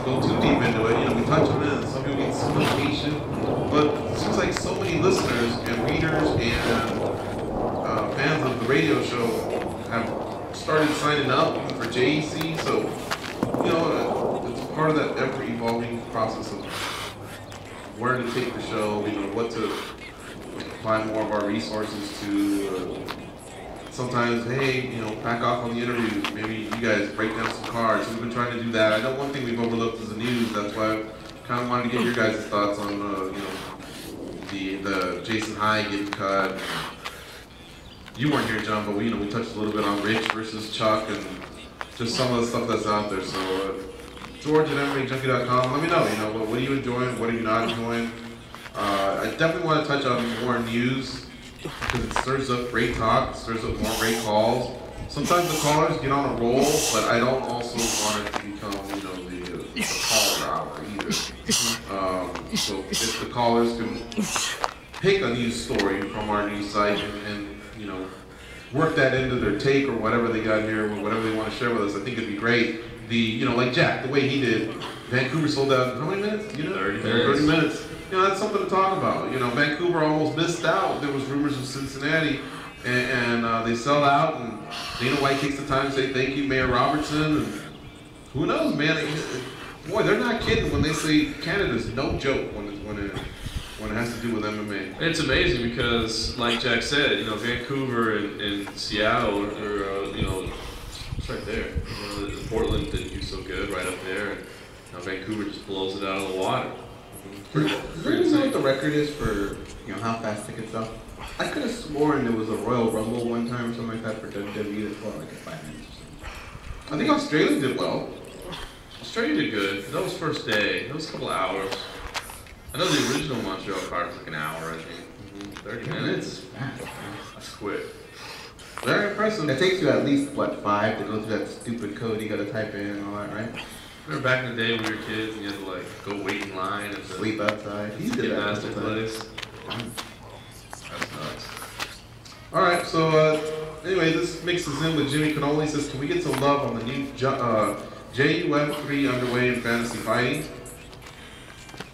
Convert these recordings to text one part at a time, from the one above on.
go too deep into it. You know, we touch on it, and some people get so impatient. But it seems like so many listeners and readers and fans of the radio show have started signing up even for JEC. So, you know, it's part of that ever-evolving process of where to take the show. You know, what to apply more of our resources to. Sometimes, hey, you know, back off on the interviews. Maybe you guys break down some cards. We've been trying to do that. I know one thing we've overlooked is the news. That's why I kind of wanted to get your guys' thoughts on, you know, the Jason High getting cut. You weren't here, John, but we touched a little bit on Rich versus Chuck and just some of the stuff that's out there. So, George at MMAJunkie.com. Let me know. You know, what are you enjoying? What are you not enjoying? I definitely want to touch on more news, because it stirs up great talk, stirs up more great calls. Sometimes the callers get on a roll, but I don't also want it to become, you know, the caller hour either. So if the callers can pick a news story from our news site and you know, work that into their take or whatever they got here, or whatever they want to share with us, I think it'd be great. You know, like Jack, the way he did, Vancouver sold out in how many minutes? You know, 30 minutes. You know, that's something to talk about. You know, Vancouver almost missed out. There was rumors of Cincinnati, and they sell out, and Dana White takes the time to say thank you, Mayor Robertson, and who knows, man? Boy, they're not kidding when they say Canada's no joke when it has to do with MMA. It's amazing because, like Jack said, you know, Vancouver and Seattle are you know, it's right there. You know, Portland didn't do so good right up there, and now Vancouver just blows it out of the water. Does anybody know what the record is for, you know, how fast tickets sell? I could have sworn there was a Royal Rumble one time or something like that for WWE that felt like in 5 minutes or something. I think Australia did well. Australia did good. That was first day. That was a couple of hours. I know the original Montreal card was like an hour, I think. 30 minutes. That's quick. Very impressive. It takes you at least, what, 5 to go through that stupid code you gotta type in and all that, right? Remember back in the day when we were kids and you had to like go wait in line at the Sleep outside. He did that master place. That's nuts. All right, so anyway, this mixes in with Jimmy Cannoli. Says, can we get some love on the new JUF 3 underway in fantasy fighting?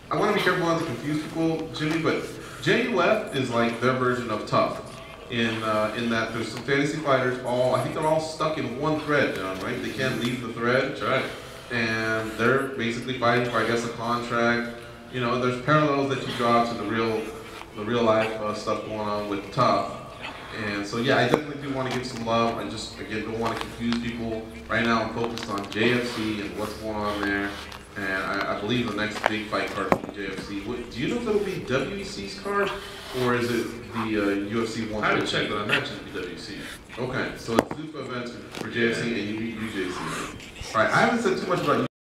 I want to be careful not to confuse people, Jimmy, but JUF is like their version of Tough. In that there's some fantasy fighters I think they're all stuck in one thread, John, right? They can't leave the thread. That's right. And they're basically fighting for, I guess, a contract. You know, there's parallels that you draw to the real life stuff going on with Tough. And so, yeah, I definitely do want to give some love. I just, again, don't want to confuse people. Right now, I'm focused on JFC and what's going on there. And I believe the next big fight card will be JFC. Do you know if it'll be WEC's card, or is it the UFC 1? I haven't checked, but I mentioned the WC. Okay, so it's Zupa events for JFC and UJC. All right, I haven't said too much about